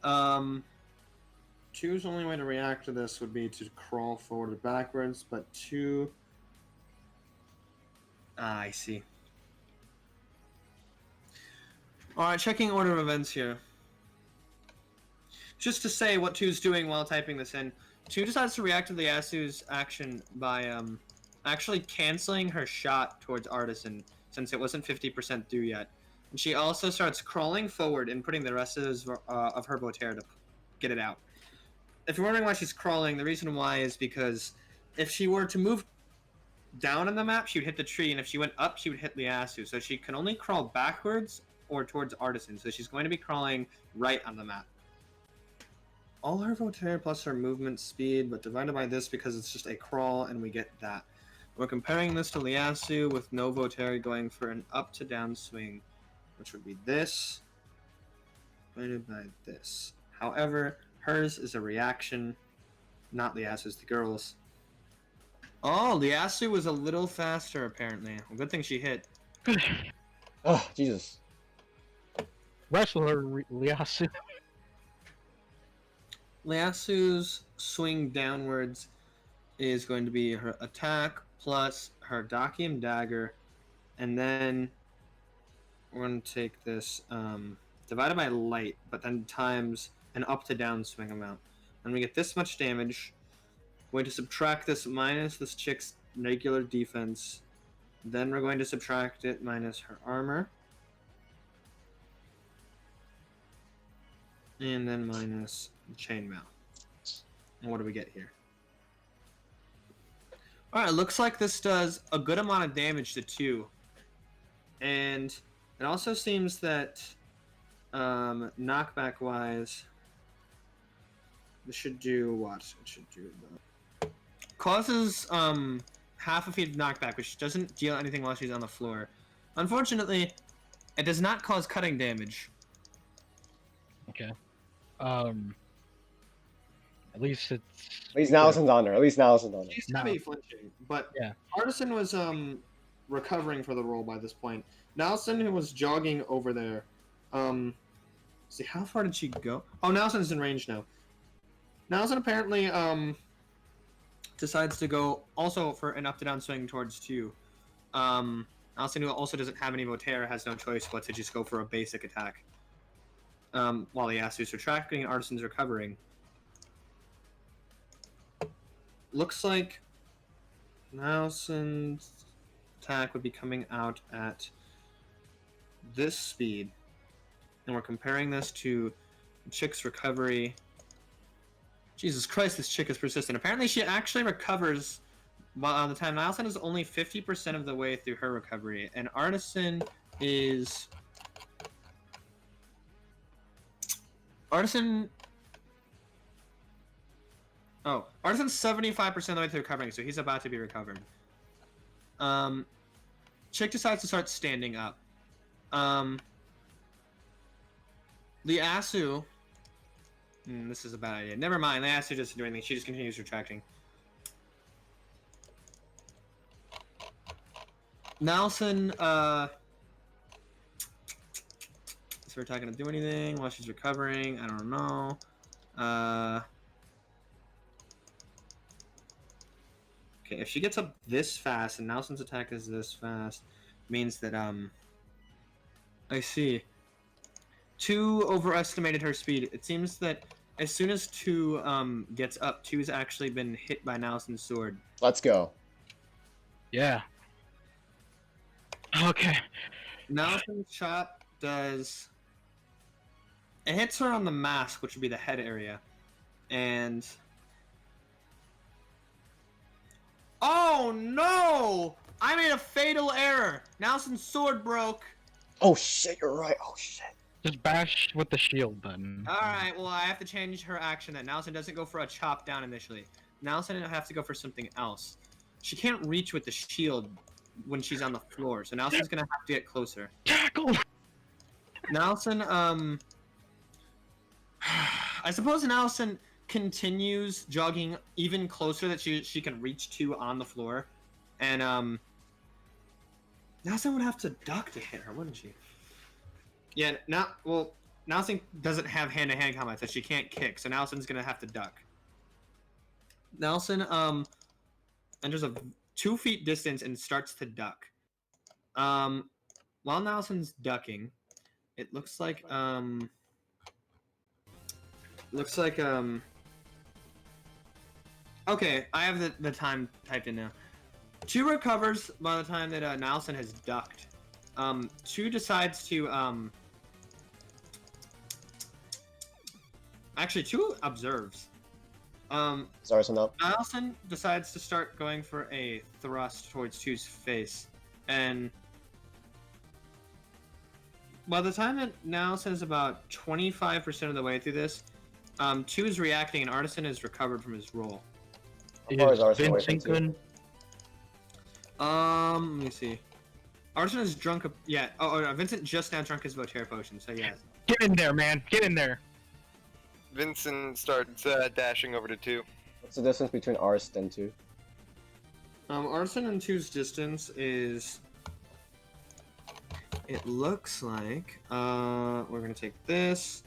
2's only way to react to this would be to crawl forward or backwards, but 2... Ah, I see. Alright, checking order of events here. Just to say what 2's doing while typing this in, 2 decides to react to Liasu's action by actually canceling her shot towards Artisan, since it wasn't 50% through yet. And she also starts crawling forward and putting the rest of her Voltaire to get it out. if you're wondering why she's crawling, the reason why is because if she were to move down on the map, she would hit the tree, and if she went up, she would hit Liasuu. So she can only crawl backwards or towards Artisan. So she's going to be crawling right on the map. All her Voltaire plus her movement speed, but divided by this because it's just a crawl, and we get that. We're comparing this to Liasuu with no Voltaire going for an up to down swing, which would be this divided by this. However, hers is a reaction, not Liasu's, the girl's. Oh, Liasuu was a little faster, apparently. Well, good thing she hit. Oh, Jesus. Wrestler Liasuu. Liasu's swing downwards is going to be her attack plus her Dakium dagger, and then we're going to take this divided by light, but then times an up to down swing amount. And we get this much damage. We're going to subtract this minus this chick's regular defense. Then we're going to subtract it minus her armor. And then minus chainmail. And what do we get here? Alright, looks like this does a good amount of damage to 2. And it also seems that knockback wise, this should do what? It should do causes half a feet of knockback, which doesn't deal anything while she's on the floor. Unfortunately, it does not cause cutting damage. Okay. At least it's. At least Nelson's on her. At least Nelson's on her. She's gonna be flinching, but Yeah. Artisan was recovering for the roll by this point. Nilsen, who was jogging over there, see how far did she go? Oh, Nelson's in range now. Nilsen apparently decides to go also for an up to down swing towards 2. Nilsen, who also doesn't have any Voltaire, has no choice but to just go for a basic attack. While Liasu's retracting and Artisan's recovering. Looks like Nilsen's attack would be coming out at this speed. And we're comparing this to Chick's recovery. Jesus Christ, this chick is persistent. Apparently she actually recovers by the time Nilsen is only 50% of the way through her recovery. And Artisan is... Artisan's 75% of the way through recovering, so he's about to be recovered. Chick decides to start standing up. Liasuu... this is a bad idea. Never mind, Liasuu doesn't do anything. She just continues retracting. Nilsen, is her attack gonna do anything while she's recovering? I don't know. Okay, if she gets up this fast and Nelson's attack is this fast, means that, I see. 2 overestimated her speed. It seems that as soon as 2 gets up, 2's actually been hit by Nelson's sword. Let's go. Yeah. Okay. Nelson's shot does... It hits her on the mask, which would be the head area. And... Oh no! I made a fatal error! Nelson's sword broke! Oh shit, you're right. Oh shit. Just bash with the shield then. Alright, well I have to change her action then. Nilsen doesn't go for a chop down initially. Nilsen will have to go for something else. She can't reach with the shield when she's on the floor, so Nelson's gonna have to get closer. Tackle! Nilsen, I suppose Nilsen continues jogging even closer that she can reach 2 on the floor. And, Nilsen would have to duck to hit her, wouldn't she? Yeah, Nilsen doesn't have hand-to-hand combat, so she can't kick, so Nilsen's gonna have to duck. Nilsen, enters a 2 feet distance and starts to duck. While Nilsen's ducking, it looks like, okay, I have the time typed in now. 2 recovers by the time that, Nilsen has ducked. 2 decides to, actually, 2 observes. Is Artisan up? Nilsen decides to start going for a thrust towards 2's face, and by the time that Nilsen is about 25% of the way through this, 2 is reacting, and Artisan has recovered from his roll. How far is Artisan away Vincent from 2? good? Let me see. Artisan is drunk. Yeah. Oh, no, Vincent just now drunk his Voterra potion, so yeah. Get in there, man. Get in there. Vincent starts dashing over to 2. What's the distance between Artisan and 2? Artisan and 2's distance is. It looks like we're gonna take this,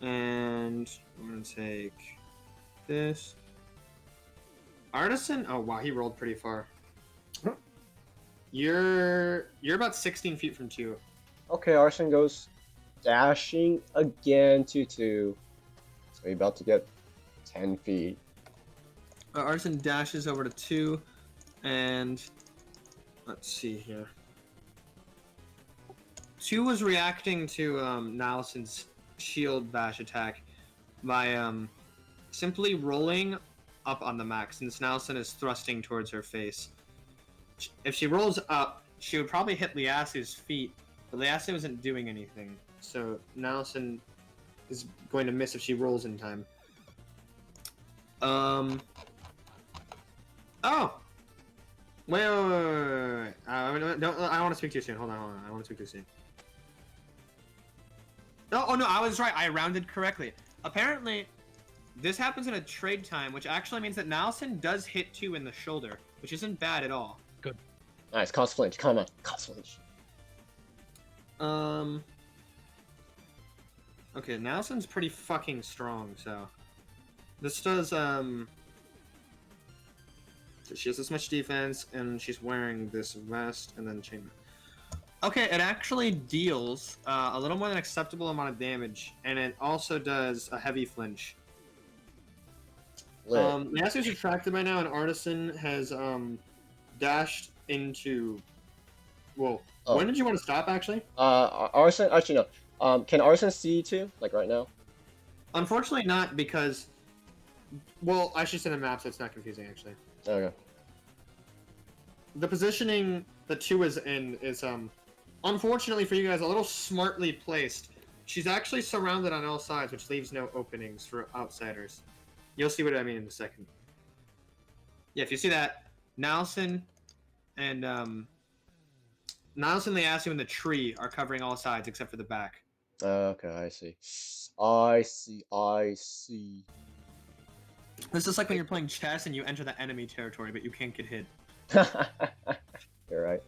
and we're gonna take this. Artisan. Oh wow, he rolled pretty far. You're about 16 feet from 2. Okay, Artisan goes dashing again to 2. So he's about to get 10 feet. Artisan dashes over to 2, and let's see here. 2 was reacting to Nilsen's shield bash attack by simply rolling up on the max, since Nilsen is thrusting towards her face. If she rolls up, she would probably hit Liasu's feet, but Liasuu isn't doing anything, so Nilsen is going to miss if she rolls in time. Oh! Wait. I don't want to speak too soon. Hold on. I don't want to speak too soon. Oh no, I was right. I rounded correctly. Apparently, this happens in a trade time, which actually means that Nilsen does hit 2 in the shoulder, which isn't bad at all. Nice, cause flinch. Come on, cause flinch. Okay, Nilsen's pretty fucking strong, so this does so she has this much defense, and she's wearing this vest and then chainmail. Okay, it actually deals a little more than acceptable amount of damage, and it also does a heavy flinch. Liasu's retracted by now, and Artisan has dashed into. Whoa. Oh. When did you want to stop, actually? Artisan. Actually, no. Can Artisan see too? Like right now? Unfortunately, not because. Well, I should send a map so it's not confusing, actually. Okay. The positioning that 2 is in is unfortunately for you guys, a little smartly placed. She's actually surrounded on all sides, which leaves no openings for outsiders. You'll see what I mean in a second. Yeah, if you see that, Nilsen and Liasuu and the tree are covering all sides except for the back. Okay, I see. I see. This is like when you're playing chess and you enter the enemy territory, but you can't get hit. You're right.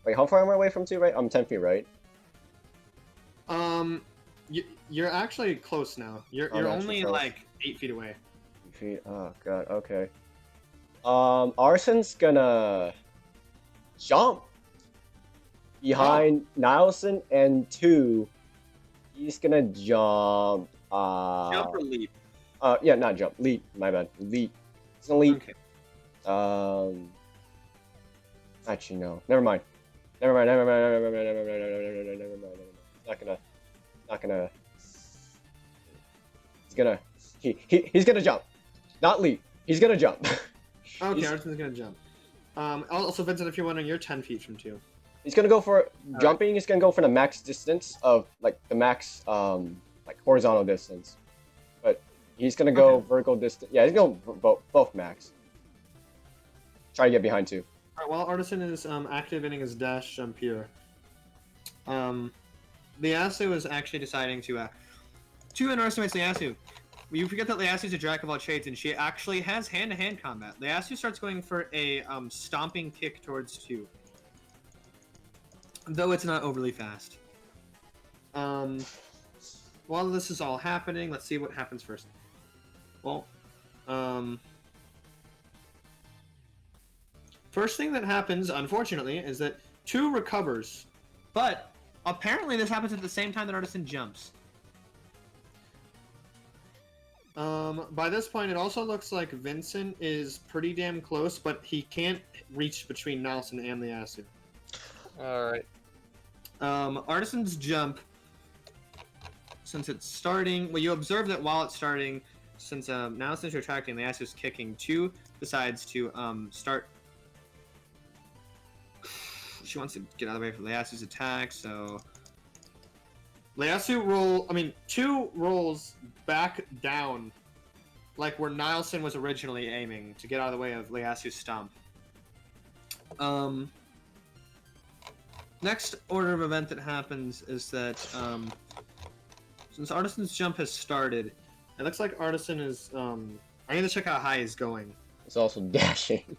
Wait, how far am I away from 2, right? I'm 10 feet, right? You're actually close now. You're only close. like 8 feet away. 8 feet? Oh, God, okay. Artisan's gonna jump behind Nilsen and 2. He's gonna jump. Jump or leap? Yeah, not jump. Leap. My bad. Leap. He's gonna leap. Okay. Actually, no. Never mind. Never mind. Not gonna. He's gonna jump. Not leap. He's gonna jump. Okay, Artisan's gonna jump. Also, Vincent, if you're wondering, you're 10 feet from 2. He's gonna go for jumping. He's gonna go for the max distance of like the max like horizontal distance, but he's gonna go vertical distance. Yeah, he's gonna go both max. Try to get behind 2. Alright, while Artisan is activating his dash jump here, Liasuu is actually deciding to underestimates Liasuu. You forget that Liasu's a jack of all trades, and she actually has hand-to-hand combat. Liasuu starts going for a stomping kick towards 2. Though it's not overly fast. While this is all happening, let's see what happens first. Well, first thing that happens, unfortunately, is that 2 recovers. But apparently this happens at the same time that Artisan jumps. By this point, it also looks like Vincent is pretty damn close, but he can't reach between Nilsen and Liasuu. Alright. Artisan's jump since it's starting, well, you observe that while it's starting, since now since you're tracking, Liasu's kicking. 2 decides to start. She wants to get out of the way for Liasu's attack, so Liasuu 2 rolls back down, like where Nilsen was originally aiming to get out of the way of Liasu's stomp. Next order of event that happens is that since Artisan's jump has started, it looks like Artisan is I need to check how high he's going. It's also dashing.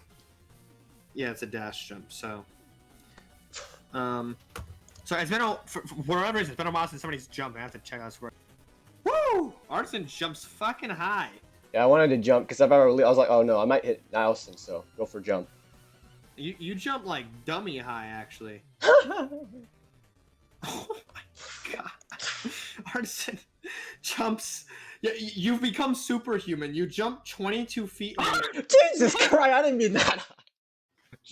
Yeah, it's a dash jump, so so it's been for whatever reason, it's been a while since somebody's jumped. I have to check out score. Woo! Artisan jumps fucking high. Yeah, I wanted to jump because I was like, oh no, I might hit Nilsen, so go for jump. You jump like dummy high, actually. Oh my god. Artisan jumps. Yeah, you've become superhuman. You jump 22 feet. Jesus Christ, I didn't mean that.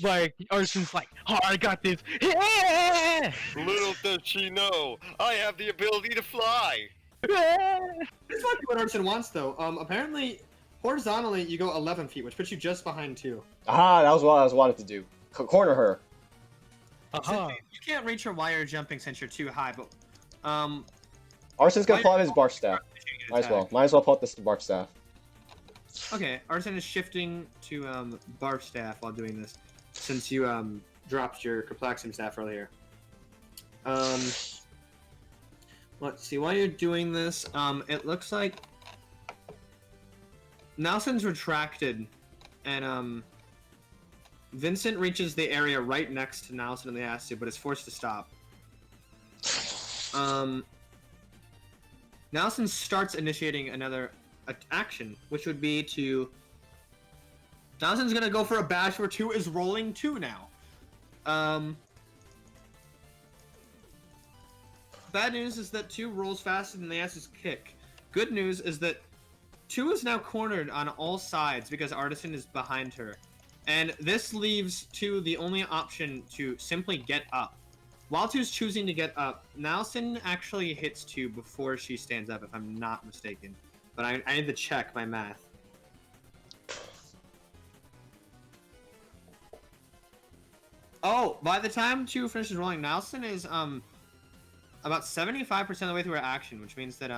Like, Artisan's like, oh, I got this. Yeah! Little does she know, I have the ability to fly. This might be what Artisan wants, though. Apparently, horizontally, you go 11 feet, which puts you just behind 2. Ah, that was what I was wanting to do. Corner her. You can't reach her while you're jumping since you're too high, but Artisan's gonna pull out his barf staff. Might as well pull out this barf staff. Okay, Artisan is shifting to barf staff while doing this, since you dropped your Perplexing staff earlier. Let's see. While you're doing this, it looks like Nilsen's retracted, and Vincent reaches the area right next to Nilsen and Liasuu, but is forced to stop. Nilsen starts initiating another action, which would be to... Nilsen's gonna go for a bash where 2 is rolling 2 now. Bad news is that 2 rolls faster than Liasu's kick. Good news is that 2 is now cornered on all sides because Artisan is behind her. And this leaves 2 the only option to simply get up. While 2's choosing to get up, Nilsen actually hits 2 before she stands up, if I'm not mistaken. But I need to check my math. Oh, by the time 2 finishes rolling, Nilsen is about 75% of the way through her action, which means that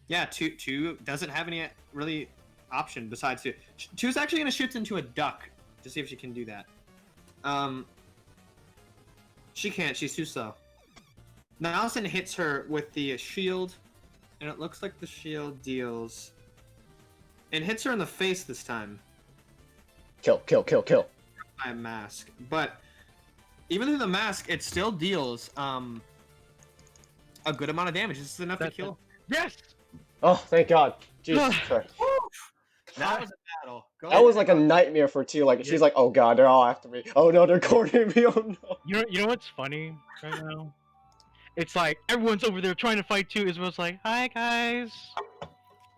yeah, 2 doesn't have any really option besides 2. 2's actually gonna shoot into a duck to see if she can do that. She can't. She's too slow. Nilsen hits her with the shield, and it looks like the shield deals. It hits her in the face this time. Kill. By a mask, but even through the mask, it still deals a good amount of damage. This is enough to kill. Yes! Oh, thank God. Jesus Christ. That was a battle. That was like a nightmare for 2. Like, she's like, oh God, they're all after me. Oh no, they're cornering me. Oh no. You know what's funny right now? It's like everyone's over there trying to fight 2. Isabelle's like, hi guys.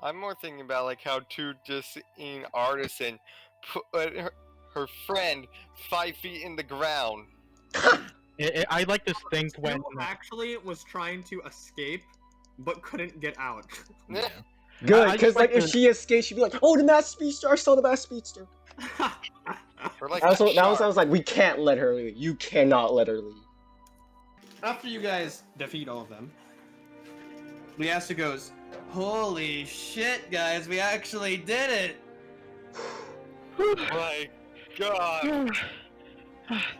I'm more thinking about like how 2 just in Artisan put her friend 5 feet in the ground. I like to think when actually was trying to escape, but couldn't get out. Yeah. Good, because like if she escaped, she'd be like, oh, the mass speedster, I saw the mass speedster. Like Now sounds like we can't let her leave. You cannot let her leave. After you guys defeat all of them, Liasuu goes, holy shit, guys, we actually did it! My God.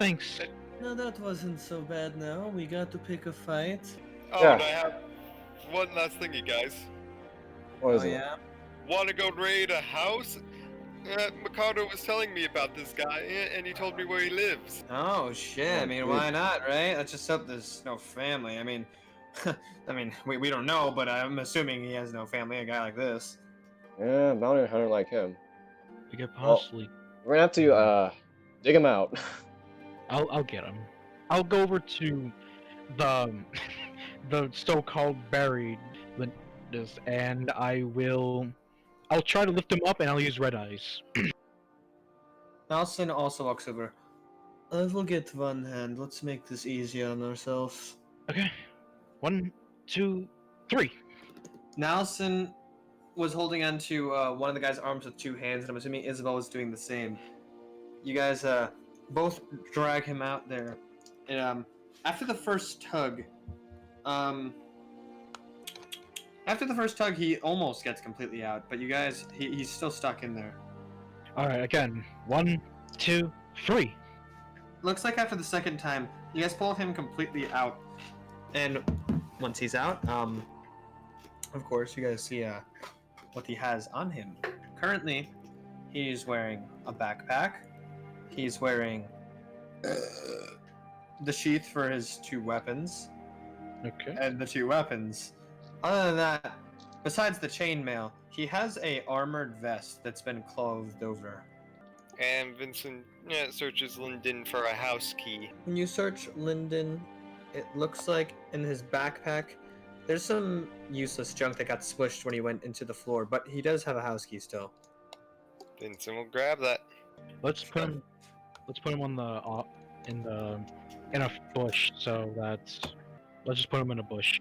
Thanks. No, that wasn't so bad now. We got to pick a fight. Oh, Yeah. and I have one last thing, you guys. What is Oh, it? yeah? Want to go raid a house? Mikado was telling me about this guy, and he told me where he lives. Oh, shit. I mean, why not, right? Let's just hope there's no family. I mean, we don't know, but I'm assuming he has no family, a guy like this. Yeah, bounty hunter like him. We could possibly. We're gonna have to dig him out. I'll get him. I'll go over to the so-called buried Linus, and I'll try to lift him up, and I'll use red eyes. Nilsen also walks over. We'll get one hand. Let's make this easy on ourselves. Okay. 1, 2, 3. Nilsen was holding onto one of the guy's arms with 2 hands, and I'm assuming Isabelle was doing the same. You guys both drag him out there, and after the first tug, he almost gets completely out, but you guys, he's still stuck in there. All right, again. 1, 2, 3. Looks like after the second time, you guys pull him completely out, and once he's out, of course, you guys see what he has on him. Currently, he's wearing a backpack. He's wearing the sheath for his 2 weapons. Okay. And the 2 weapons. Other than that, besides the chainmail, he has a armored vest that's been clothed over. And Vincent searches Lindon for a house key. When you search Lindon, it looks like in his backpack, there's some useless junk that got squished when he went into the floor, but he does have a house key still. Vincent will grab that. Let's put him. Let's put him on the in a bush. So that's. Let's just put him in a bush.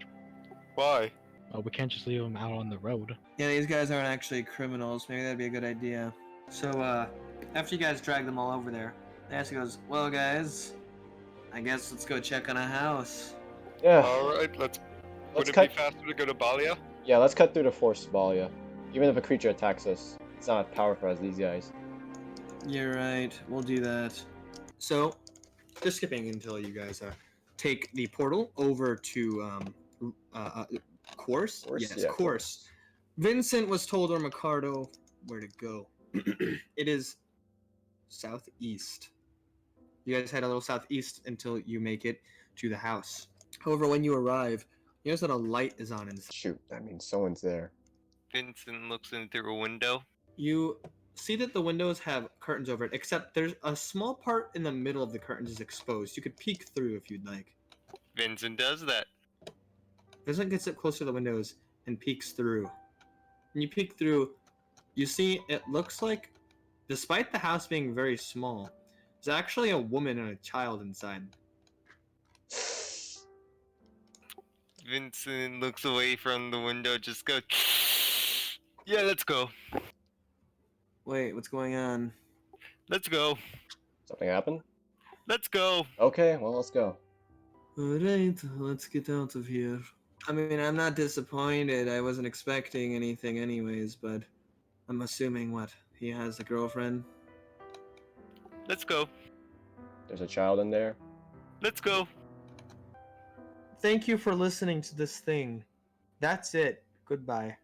Why? We can't just leave him out on the road. Yeah, these guys aren't actually criminals. Maybe that'd be a good idea. So, after you guys drag them all over there, Liasuu goes, well, guys, I guess let's go check on a house. Yeah. Alright, would it cut. be faster to go to Balia? Yeah, let's cut through the force of Balia. Even if a creature attacks us, it's not as powerful as these guys. You're right. We'll do that. So, just skipping until you guys take the portal over to Course. Yes, Yeah, Course. Vincent was told or Ricardo where to go. It is southeast. You guys head a little southeast until you make it to the house. However, when you arrive, you notice that a light is on inside. Shoot, that means someone's there. Vincent looks in through a window. You see that the windows have curtains over it, except there's a small part in the middle of the curtains is exposed. You could peek through if you'd like. Vincent does that. Vincent gets up close to the windows and peeks through. When you peek through, you see it looks like, despite the house being very small, there's actually a woman and a child inside. Vincent looks away from the window, just goes, yeah, let's go. Wait, what's going on? Let's go. Something happened? Let's go. Okay, well, let's go. Alright, let's get out of here. I mean, I'm not disappointed. I wasn't expecting anything anyways, but I'm assuming what? He has a girlfriend? Let's go. There's a child in there. Let's go. Thank you for listening to this thing. That's it. Goodbye.